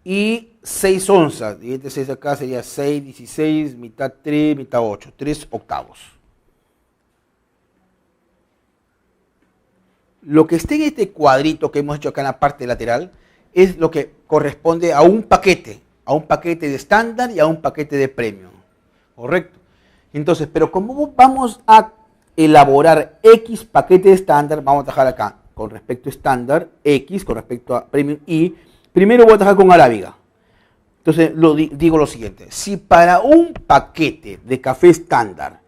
Y 6 onzas, dividir entre 6 acá sería 6, 16, mitad 3, mitad 8, 3 octavos. Lo que esté en este cuadrito que hemos hecho acá en la parte lateral es lo que corresponde a un paquete de estándar y a un paquete de premium, ¿correcto? Entonces, pero como vamos a elaborar X paquete de estándar, vamos a trabajar acá con respecto a estándar, X con respecto a premium y primero voy a trabajar con arábiga. Entonces, digo lo siguiente, si para un paquete de café estándar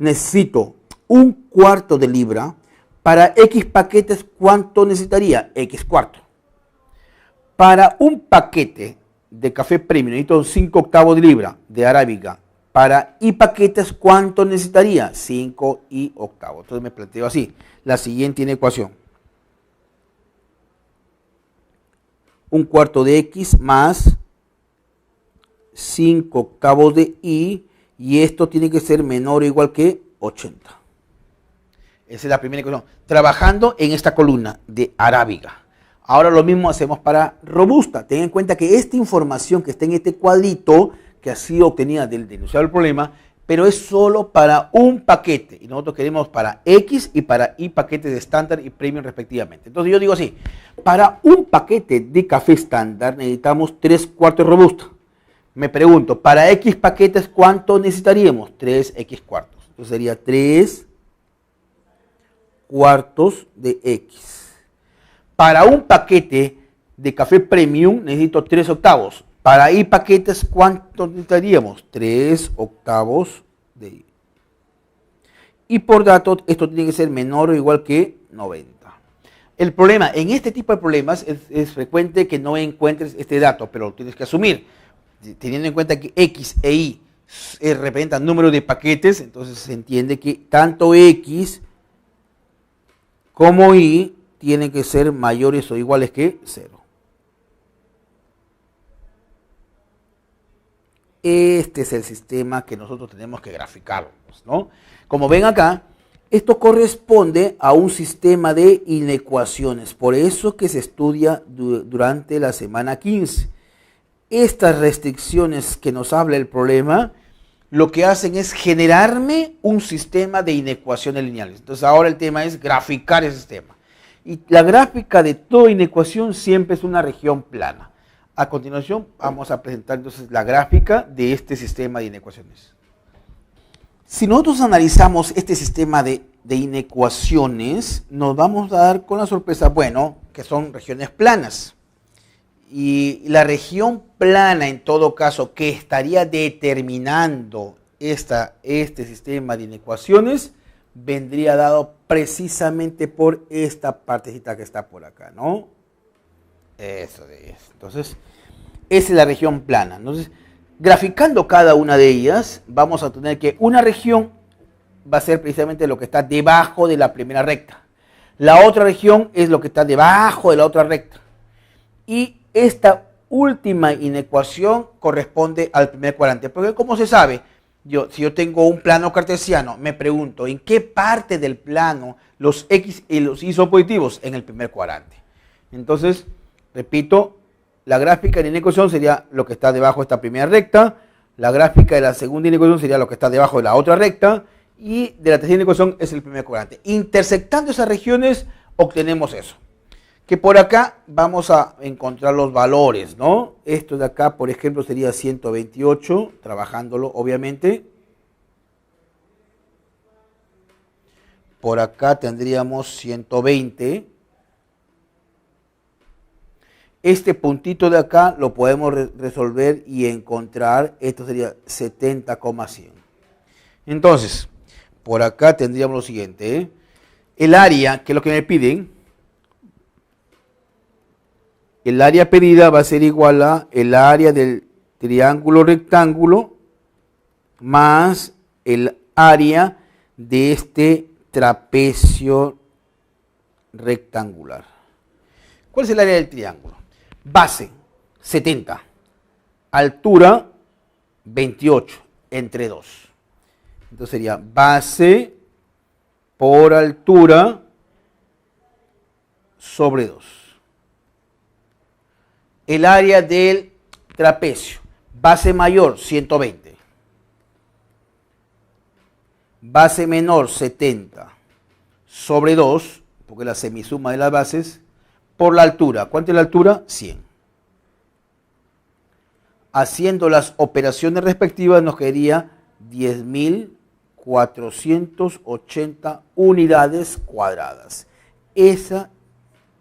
necesito un cuarto de libra, para X paquetes, ¿cuánto necesitaría? X cuarto. Para un paquete de café premium necesito 5 octavos de libra de arábiga. Para Y paquetes, ¿cuánto necesitaría? 5 Y octavos. Entonces me planteo así, la siguiente ecuación. Un cuarto de X más 5 octavos de Y, y esto tiene que ser menor o igual que 80. Esa es la primera ecuación. Trabajando en esta columna de arábiga. Ahora lo mismo hacemos para robusta. Ten en cuenta que esta información que está en este cuadrito, que ha sido obtenida del denunciado del problema, pero es solo para un paquete. Y nosotros queremos para X y para Y paquetes de estándar y premium respectivamente. Entonces yo digo así, para un paquete de café estándar necesitamos 3 cuartos de robusta. Me pregunto, para X paquetes, ¿cuánto necesitaríamos? 3X cuartos. Entonces sería 3 cuartos de X. Para un paquete de café premium necesito 3 octavos. Para Y paquetes, ¿cuánto necesitaríamos? 3 octavos de Y. Y por dato, esto tiene que ser menor o igual que 90. El problema, en este tipo de problemas es frecuente que no encuentres este dato, pero lo tienes que asumir. Teniendo en cuenta que X e Y representan número de paquetes, entonces se entiende que tanto X como Y tienen que ser mayores o iguales que 0. Este es el sistema que nosotros tenemos que graficar, ¿no? Como ven acá, esto corresponde a un sistema de inecuaciones, por eso que se estudia durante la semana 15. Estas restricciones que nos habla el problema, lo que hacen es generarme un sistema de inecuaciones lineales. Entonces ahora el tema es graficar ese sistema. Y la gráfica de toda inecuación siempre es una región plana. A continuación vamos a presentar entonces la gráfica de este sistema de inecuaciones. Si nosotros analizamos este sistema de inecuaciones, nos vamos a dar con la sorpresa, bueno, que son regiones planas. Y la región plana, en todo caso, que estaría determinando este sistema de inecuaciones, vendría dado precisamente por esta partecita que está por acá, ¿no? Eso de eso. Entonces, esa es la región plana. Entonces, graficando cada una de ellas, vamos a tener que una región va a ser precisamente lo que está debajo de la primera recta. La otra región es lo que está debajo de la otra recta. Y esta última inecuación corresponde al primer cuadrante. Porque, ¿cómo se sabe? Si yo tengo un plano cartesiano, me pregunto, ¿en qué parte del plano los X y los Y son positivos? En el primer cuadrante. Entonces, repito, la gráfica de inecuación sería lo que está debajo de esta primera recta, la gráfica de la segunda inecuación sería lo que está debajo de la otra recta, y de la tercera inecuación es el primer cuadrante. Intersectando esas regiones obtenemos eso. Que por acá vamos a encontrar los valores, ¿no? Esto de acá, por ejemplo, sería 128, trabajándolo obviamente. Por acá tendríamos 120. Este puntito de acá lo podemos resolver y encontrar, esto sería 70,100. Entonces, por acá tendríamos lo siguiente, ¿eh? El área, que es lo que me piden, el área pedida va a ser igual a el área del triángulo rectángulo más el área de este trapecio rectangular. ¿Cuál es el área del triángulo? Base, 70. Altura, 28, entre 2. Entonces sería base por altura sobre 2. El área del trapecio, base mayor, 120. Base menor, 70. Sobre 2, porque es la semisuma de las bases, por la altura. ¿Cuánto es la altura? 100. Haciendo las operaciones respectivas nos quedaría 10.480 unidades cuadradas. Esa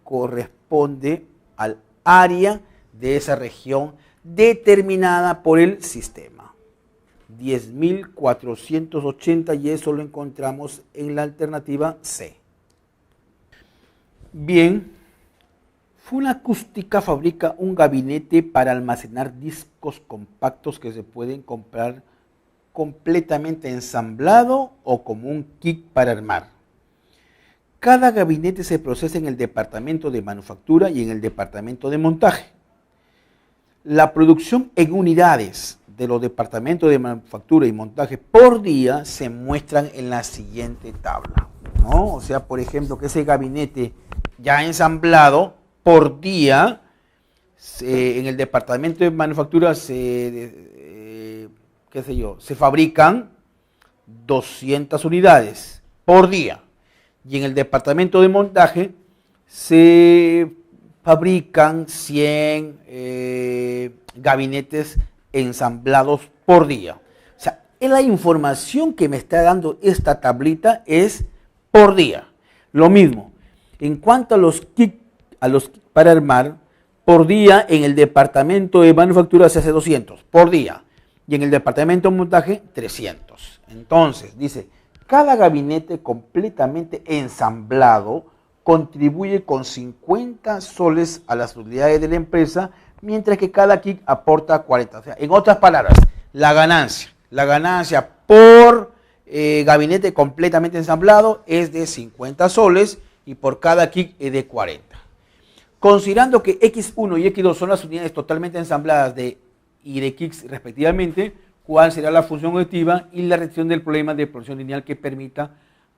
corresponde al área de esa región determinada por el sistema. 10.480 y eso lo encontramos en la alternativa C. Bien, Funa Acústica fabrica un gabinete para almacenar discos compactos que se pueden comprar completamente ensamblado o como un kit para armar. Cada gabinete se procesa en el departamento de manufactura y en el departamento de montaje. La producción en unidades de los departamentos de manufactura y montaje por día se muestran en la siguiente tabla, ¿no? O sea, por ejemplo, que ese gabinete ya ensamblado por día, en el departamento de manufactura se fabrican 200 unidades por día. Y en el departamento de montaje se fabrican 100 gabinetes ensamblados por día. O sea, la información que me está dando esta tablita es por día. Lo mismo, en cuanto a los kits para armar, por día en el departamento de manufactura se hace 200 por día. Y en el departamento de montaje, 300. Entonces, dice, cada gabinete completamente ensamblado contribuye con 50 soles a las utilidades de la empresa, mientras que cada kit aporta 40. O sea, en otras palabras, la ganancia por gabinete completamente ensamblado es de 50 soles y por cada kick es de 40. Considerando que X1 y X2 son las unidades totalmente ensambladas y de kicks respectivamente, ¿cuál será la función objetiva y la reacción del problema de producción lineal que permita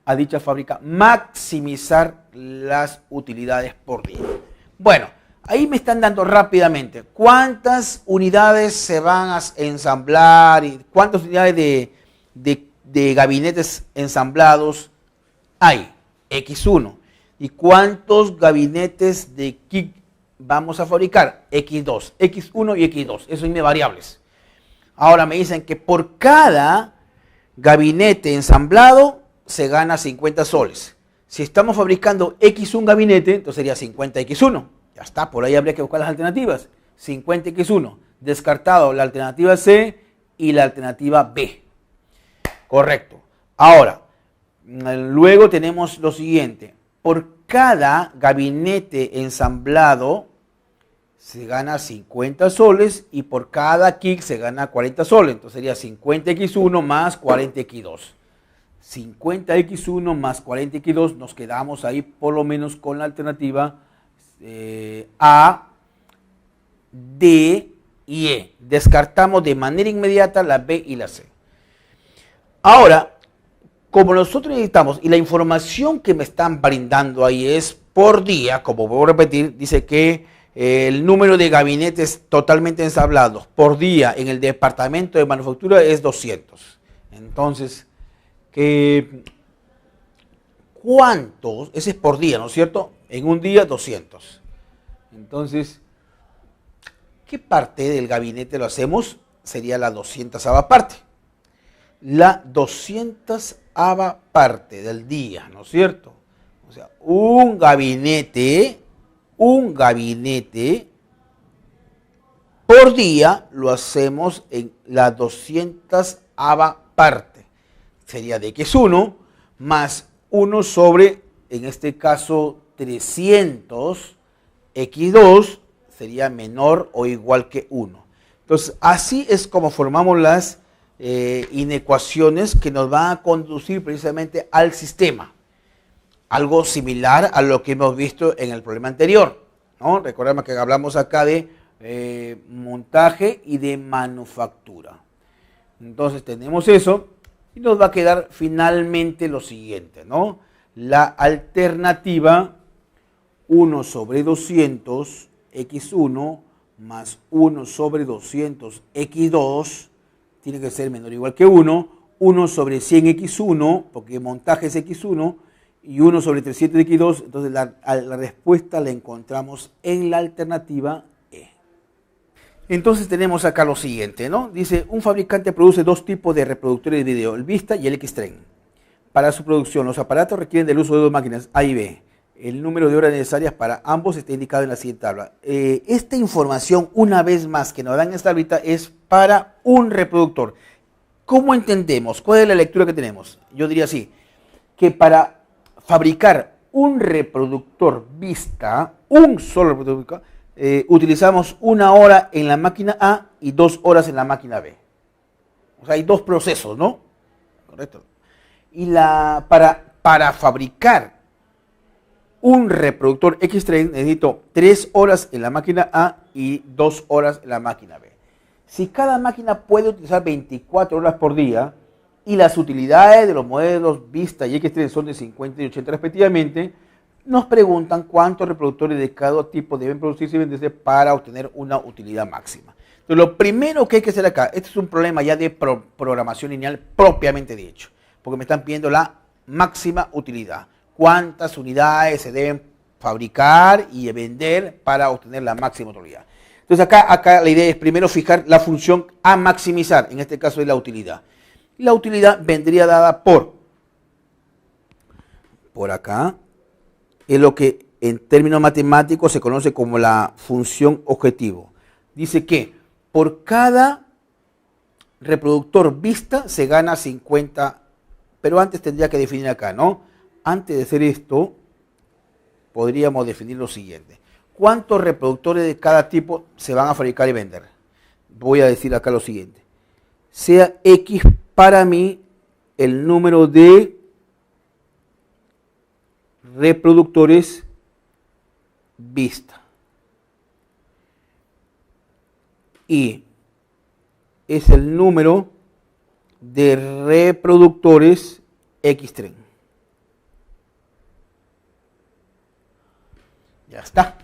a dicha fábrica maximizar las utilidades por día? Bueno, ahí me están dando rápidamente cuántas unidades se van a ensamblar y cuántas unidades de gabinetes ensamblados hay, X1. ¿Y cuántos gabinetes de kick vamos a fabricar? X2, X1 y X2. Eso son variables. Ahora me dicen que por cada gabinete ensamblado se gana 50 soles. Si estamos fabricando X1 gabinete, entonces sería 50X1. Ya está, por ahí habría que buscar las alternativas. 50X1, descartado la alternativa C y la alternativa B. Correcto. Ahora, luego tenemos lo siguiente. Por cada gabinete ensamblado se gana 50 soles y por cada kick se gana 40 soles. Entonces sería 50X1 más 40X2. 50X1 más 40X2, nos quedamos ahí por lo menos con la alternativa A, D y E. Descartamos de manera inmediata la B y la C. Ahora, como nosotros necesitamos, y la información que me están brindando ahí es por día, como voy a repetir, dice que el número de gabinetes totalmente ensamblados por día en el departamento de manufactura es 200. Entonces, ¿cuántos? Ese es por día, ¿no es cierto? En un día 200. Entonces, ¿qué parte del gabinete lo hacemos? Sería la 200ava parte. La 200ava parte del día, ¿no es cierto? O sea, un gabinete por día lo hacemos en la 200ava parte. Sería de X1 más 1 sobre, en este caso, 300 X2 sería menor o igual que 1. Entonces, así es como formamos las inecuaciones que nos van a conducir precisamente al sistema. Algo similar a lo que hemos visto en el problema anterior, ¿no? Recordemos que hablamos acá de montaje y de manufactura. Entonces tenemos eso y nos va a quedar finalmente lo siguiente, ¿no? La alternativa 1 sobre 200 X1 más 1 sobre 200 X2 tiene que ser menor o igual que 1, 1 sobre 100 X1, porque montaje es X1, y 1 sobre 300 X2, entonces la respuesta la encontramos en la alternativa E. Entonces tenemos acá lo siguiente, ¿no? Dice, un fabricante produce dos tipos de reproductores de video, el Vista y el Xtreme. Para su producción, los aparatos requieren del uso de dos máquinas, A y B. El número de horas necesarias para ambos está indicado en la siguiente tabla. Esta información, una vez más, que nos dan en esta tablita, es para un reproductor. ¿Cómo entendemos? ¿Cuál es la lectura que tenemos? Yo diría así, que para fabricar un reproductor Vista, un solo reproductor, utilizamos 1 hora en la máquina A y 2 horas en la máquina B. O sea, hay dos procesos, ¿no? Correcto. Y para fabricar un reproductor Xtreme necesito 3 horas en la máquina A y 2 horas en la máquina B. Si cada máquina puede utilizar 24 horas por día y las utilidades de los modelos Vista y Xtreme son de 50 y 80 respectivamente, nos preguntan cuántos reproductores de cada tipo deben producirse y venderse para obtener una utilidad máxima. Entonces, lo primero que hay que hacer acá, este es un problema ya de programación lineal propiamente dicho, porque me están pidiendo la máxima utilidad. Cuántas unidades se deben fabricar y vender para obtener la máxima utilidad. Entonces acá la idea es primero fijar la función a maximizar, en este caso es la utilidad. La utilidad vendría dada por acá, es lo que en términos matemáticos se conoce como la función objetivo. Dice que por cada reproductor Vista se gana 50, pero antes tendría que definir acá, ¿no? Antes de hacer esto, podríamos definir lo siguiente. ¿Cuántos reproductores de cada tipo se van a fabricar y vender? Voy a decir acá lo siguiente. Sea X para mí el número de reproductores vista. Y es el número de reproductores X-tren. Ya está.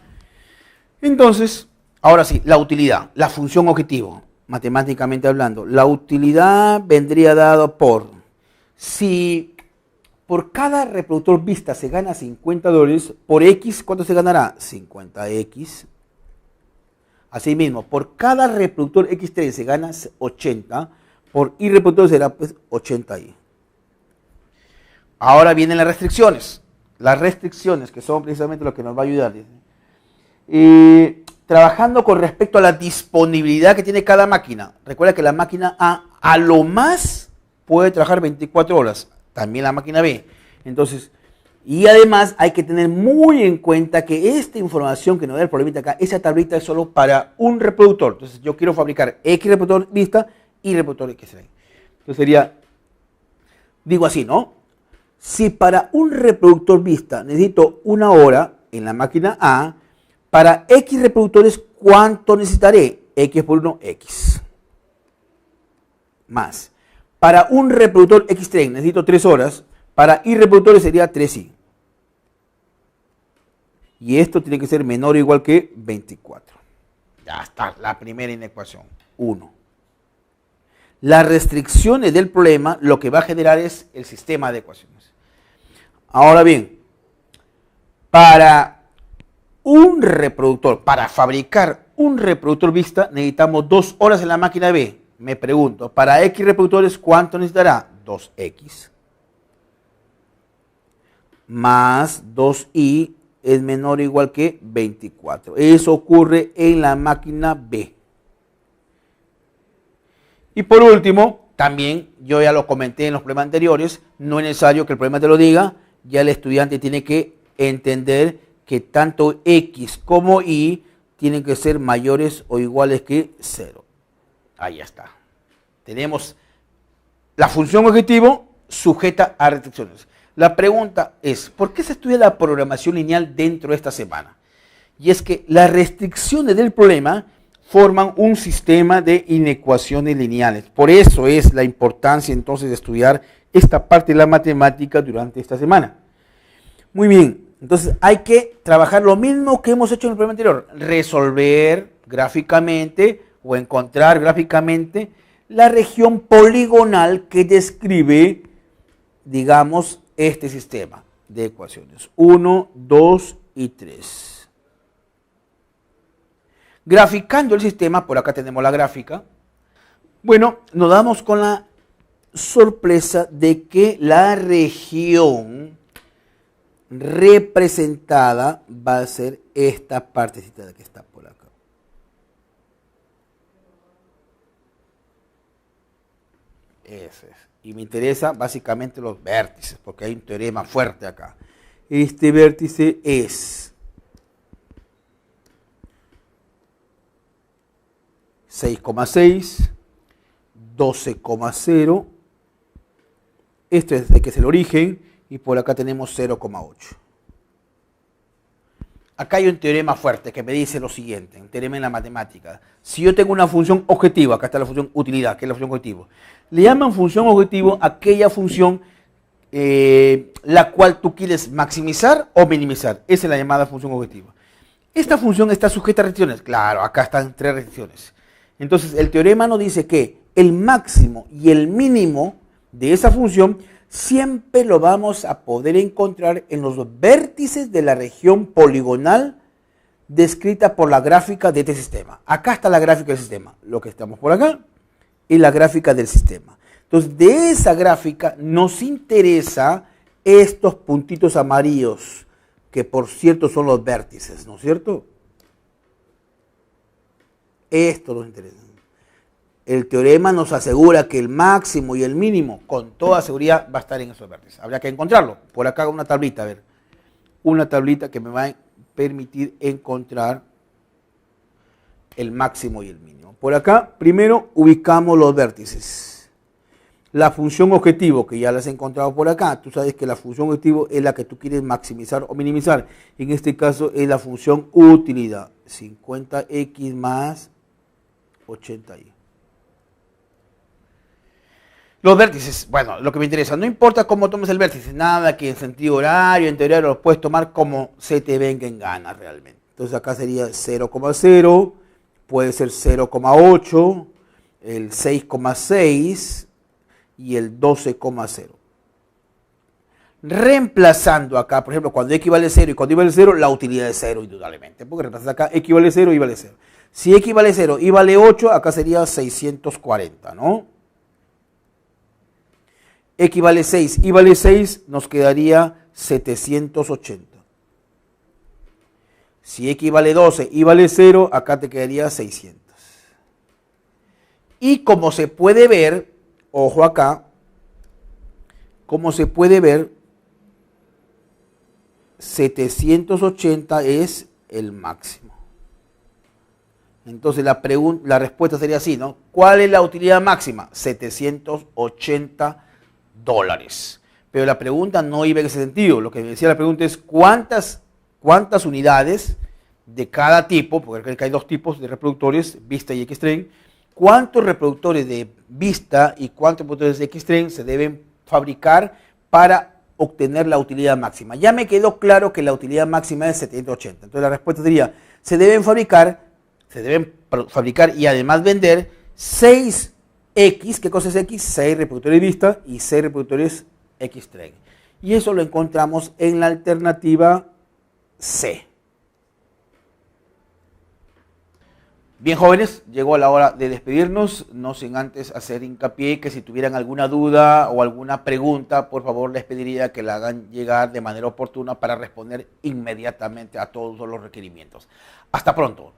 Entonces, ahora sí, la utilidad, la función objetivo, matemáticamente hablando. La utilidad vendría dado por, si por cada reproductor vista se gana $50, por X, ¿cuánto se ganará? 50X. Asimismo, por cada reproductor X3 se gana 80, por Y reproductor será pues 80Y. Ahora vienen las restricciones. Las restricciones, que son precisamente lo que nos va a ayudar. Trabajando con respecto a la disponibilidad que tiene cada máquina. Recuerda que la máquina A lo más puede trabajar 24 horas. También la máquina B. Entonces, y además hay que tener muy en cuenta que esta información que nos da el problemita acá, esa tablita es solo para un reproductor. Entonces yo quiero fabricar X reproductor vista y reproductor X-ray. Entonces sería, digo así, ¿no? Si para un reproductor vista necesito 1 hora en la máquina A, para X reproductores, ¿cuánto necesitaré? X por 1, X. Más. Para un reproductor X-tren necesito 3 horas, para Y reproductores sería 3Y. Y esto tiene que ser menor o igual que 24. Ya está, la primera inecuación. 1. Las restricciones del problema lo que va a generar es el sistema de ecuaciones. Ahora bien, para un reproductor, para fabricar un reproductor vista, necesitamos 2 horas en la máquina B. Me pregunto, para X reproductores, ¿cuánto necesitará? 2X. Más 2Y es menor o igual que 24. Eso ocurre en la máquina B. Y por último, también, yo ya lo comenté en los problemas anteriores, no es necesario que el problema te lo diga, ya el estudiante tiene que entender que tanto X como Y tienen que ser mayores o iguales que 0. Ahí está. Tenemos la función objetivo sujeta a restricciones. La pregunta es, ¿por qué se estudia la programación lineal dentro de esta semana? Y es que las restricciones del problema forman un sistema de inecuaciones lineales. Por eso es la importancia entonces de estudiar esta parte de la matemática durante esta semana. Muy bien, entonces hay que trabajar lo mismo que hemos hecho en el problema anterior, resolver gráficamente o encontrar gráficamente la región poligonal que describe, digamos, este sistema de ecuaciones. 1, 2 y 3. Graficando el sistema, por acá tenemos la gráfica. Bueno, nos damos con la sorpresa de que la región representada va a ser esta partecita que está por acá. Ese es. Y me interesa básicamente los vértices, porque hay un teorema fuerte acá. Este vértice es 6,6, 12,0. Esto es de que es el origen, y por acá tenemos 0,8. Acá hay un teorema fuerte que me dice lo siguiente, un teorema en la matemática. Si yo tengo una función objetiva, acá está la función utilidad, que es la función objetivo. Le llaman función objetivo aquella función la cual tú quieres maximizar o minimizar. Esa es la llamada función objetiva. Esta función está sujeta a restricciones. Claro, acá están 3 restricciones. Entonces, el teorema nos dice que el máximo y el mínimo de esa función siempre lo vamos a poder encontrar en los vértices de la región poligonal descrita por la gráfica de este sistema. Acá está la gráfica del sistema, lo que estamos por acá, y la gráfica del sistema. Entonces, de esa gráfica nos interesa estos puntitos amarillos, que por cierto son los vértices, ¿no es cierto? Esto nos interesa. El teorema nos asegura que el máximo y el mínimo, con toda seguridad, va a estar en esos vértices. Habría que encontrarlo. Por acá una tablita, a ver. Una tablita que me va a permitir encontrar el máximo y el mínimo. Por acá, primero, ubicamos los vértices. la función objetivo, que ya la has encontrado por acá, tú sabes que la función objetivo es la que tú quieres maximizar o minimizar. En este caso es la función utilidad, 50x más 80y. Los vértices, bueno, lo que me interesa, no importa cómo tomes el vértice, nada que en sentido horario, en teoría lo puedes tomar como se te venga en gana realmente. Entonces acá sería 0,0, puede ser 0,8, el 6,6 y el 12,0. Reemplazando acá, por ejemplo, cuando x vale 0 y cuando y vale 0, la utilidad es 0 indudablemente, porque reemplazas acá x vale 0 y vale 0. Si x vale 0 y vale 8, acá sería 640, ¿no? X vale 6 y vale 6, nos quedaría 780. Si x vale 12 y vale 0, acá te quedaría 600. Y como se puede ver, ojo acá, como se puede ver, 780 es el máximo. Entonces la respuesta sería así, ¿no? ¿Cuál es la utilidad máxima? 780 dólares. Pero la pregunta no iba en ese sentido. Lo que me decía la pregunta es ¿cuántas unidades de cada tipo, porque hay dos tipos de reproductores, Vista y Xtreme, cuántos reproductores de Vista y cuántos reproductores de Xtreme se deben fabricar para obtener la utilidad máxima? Ya me quedó claro que la utilidad máxima es 780. Entonces la respuesta sería, se deben fabricar y además vender 6X, ¿qué cosa es X? 6 reproductores de Vista y 6 reproductores Xtreme. Y eso lo encontramos en la alternativa C. Bien, jóvenes, llegó la hora de despedirnos, no sin antes hacer hincapié que si tuvieran alguna duda o alguna pregunta, por favor les pediría que la hagan llegar de manera oportuna para responder inmediatamente a todos los requerimientos. Hasta pronto.